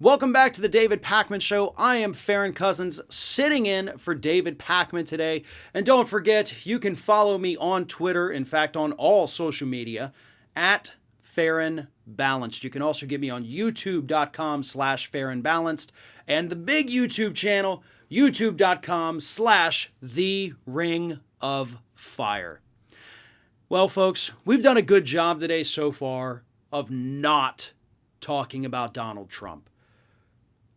Welcome back to the David Pakman Show. I am Farron Cousins, sitting in for David Pakman today. And don't forget, you can follow me on Twitter, in fact, on all social media, at Farron Balanced. You can also get me on youtube.com/Farron Balanced and the big YouTube channel, youtube.com/The Ring of Fire. Well, folks, we've done a good job today so far of not talking about Donald Trump.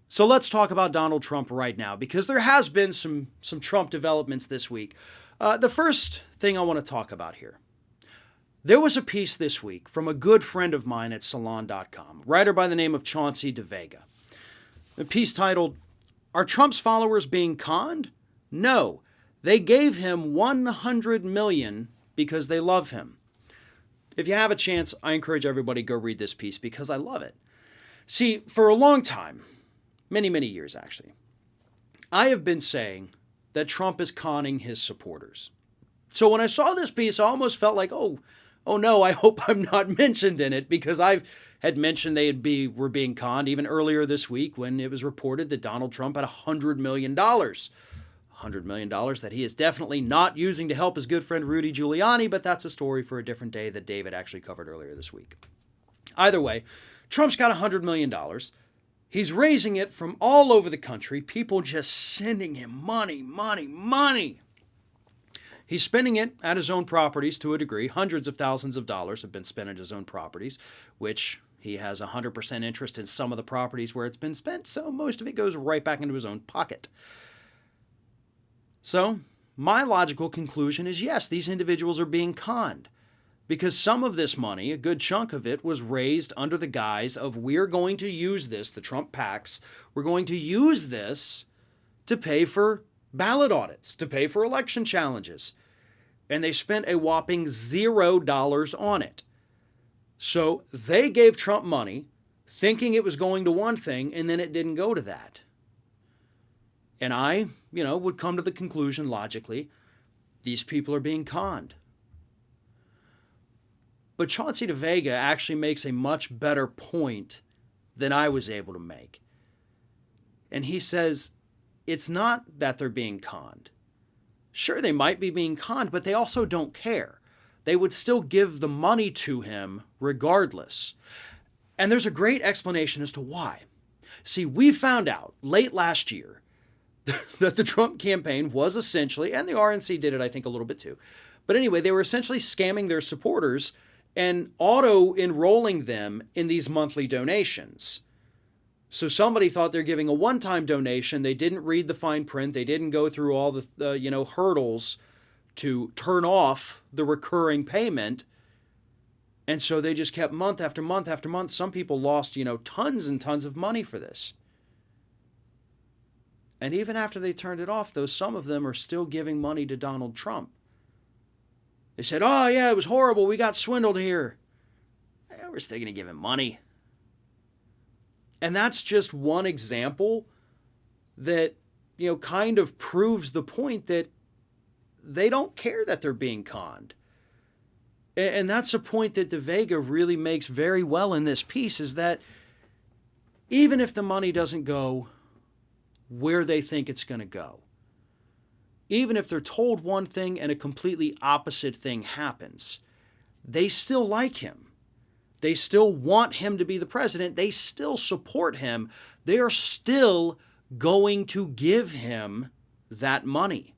So let's talk about Donald Trump right now, because there has been some Trump developments this week. The first thing I want to talk about here. There was a piece this week from a good friend of mine at Salon.com, a writer by the name of Chauncey DeVega. A piece titled, "Are Trump's followers being conned? No, they gave him $100 million because they love him." If you have a chance, I encourage everybody to go read this piece because I love it. See, for a long time, many years actually, I have been saying that Trump is conning his supporters. So when I saw this piece, I almost felt like, oh no, I hope I'm not mentioned in it, because I had mentioned were being conned even earlier this week when it was reported that Donald Trump had $100 million. $100 million that he is definitely not using to help his good friend Rudy Giuliani, but that's a story for a different day that David actually covered earlier this week. Either way, Trump's got $100 million. He's raising it from all over the country, people just sending him money. He's spending it at his own properties to a degree. Hundreds of thousands of dollars have been spent at his own properties, which he has 100% interest in some of the properties where it's been spent, so most of it goes right back into his own pocket. So, my logical conclusion is yes, these individuals are being conned, because some of this money, a good chunk of it, was raised under the guise of, we're going to use this, the Trump PACs, we're going to use this to pay for ballot audits, to pay for election challenges. And they spent a whopping $0 on it. So they gave Trump money thinking it was going to one thing, and then it didn't go to that. And I, would come to the conclusion logically, these people are being conned. But Chauncey DeVega actually makes a much better point than I was able to make. And he says, it's not that they're being conned. Sure, they might be being conned, but they also don't care. They would still give the money to him regardless. And there's a great explanation as to why. See, we found out late last year that the Trump campaign was essentially, and the RNC did it, I think, a little bit too. But anyway, they were essentially scamming their supporters and auto-enrolling them in these monthly donations. So somebody thought they're giving a one-time donation. They didn't read the fine print. They didn't go through all the hurdles to turn off the recurring payment. And so they just kept month after month after month. Some people lost, tons and tons of money for this. And even after they turned it off, though, some of them are still giving money to Donald Trump. They said, oh, yeah, it was horrible. We got swindled here. Yeah, we're still going to give him money. And that's just one example that, kind of proves the point that they don't care that they're being conned. And that's a point that DeVega really makes very well in this piece, is that even if the money doesn't go where they think it's going to go, even if they're told one thing and a completely opposite thing happens, they still like him. They still want him to be the president. They still support him. They are still going to give him that money.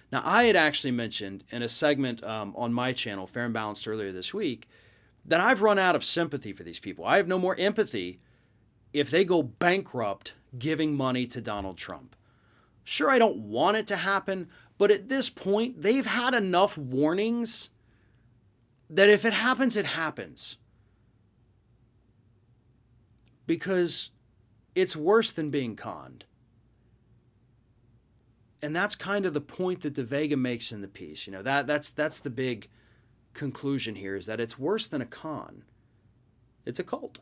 Now, I had actually mentioned in a segment on my channel, Fair and Balanced, earlier this week, that I've run out of sympathy for these people. I have no more empathy if they go bankrupt giving money to Donald Trump. Sure, I don't want it to happen, but at this point, they've had enough warnings that if it happens, it happens. Because it's worse than being conned. And that's kind of the point that DeVega makes in the piece. That's the big conclusion here, is that it's worse than a con. It's a cult.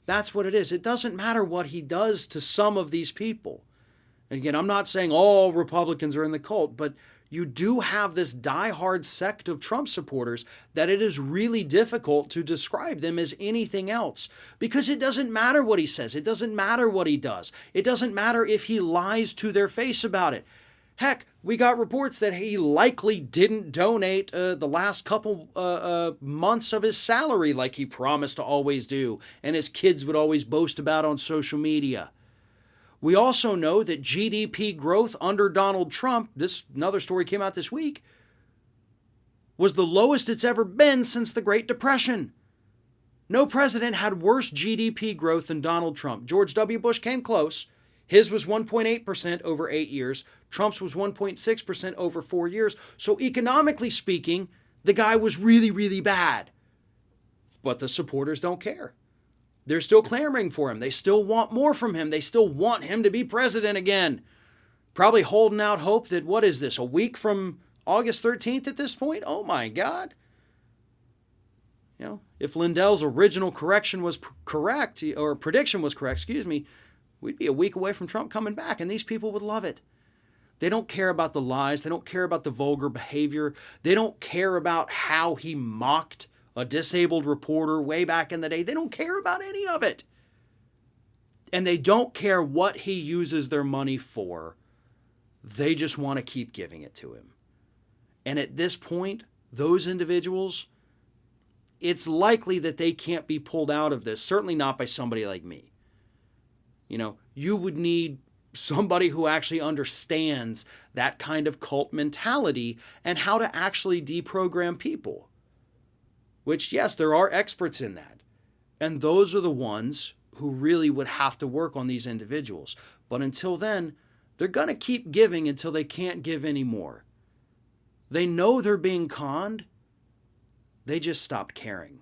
That's what it is. It doesn't matter what he does to some of these people. And again, I'm not saying all Republicans are in the cult, but you do have this diehard sect of Trump supporters that it is really difficult to describe them as anything else, because it doesn't matter what he says. It doesn't matter what he does. It doesn't matter if he lies to their face about it. Heck, we got reports that he likely didn't donate the last couple months of his salary like he promised to always do, and his kids would always boast about on social media. We also know that GDP growth under Donald Trump, another story came out this week, was the lowest it's ever been since the Great Depression. No president had worse GDP growth than Donald Trump. George W. Bush came close. His was 1.8% over 8 years. Trump's was 1.6% over 4 years. So economically speaking, the guy was really, really bad. But the supporters don't care. They're still clamoring for him. They still want more from him. They still want him to be president again. Probably holding out hope that, what is this, a week from August 13th at this point? Oh my God. You know, if Lindell's original prediction was correct, we'd be a week away from Trump coming back, and these people would love it. They don't care about the lies. They don't care about the vulgar behavior. They don't care about how he mocked a disabled reporter way back in the day. They don't care about any of it. And they don't care what he uses their money for. They just want to keep giving it to him. And at this point, those individuals, it's likely that they can't be pulled out of this, certainly not by somebody like me. You know, you would need somebody who actually understands that kind of cult mentality and how to actually deprogram people. Which, yes, there are experts in that. And those are the ones who really would have to work on these individuals. But until then, they're going to keep giving until they can't give anymore. They know they're being conned. They just stopped caring.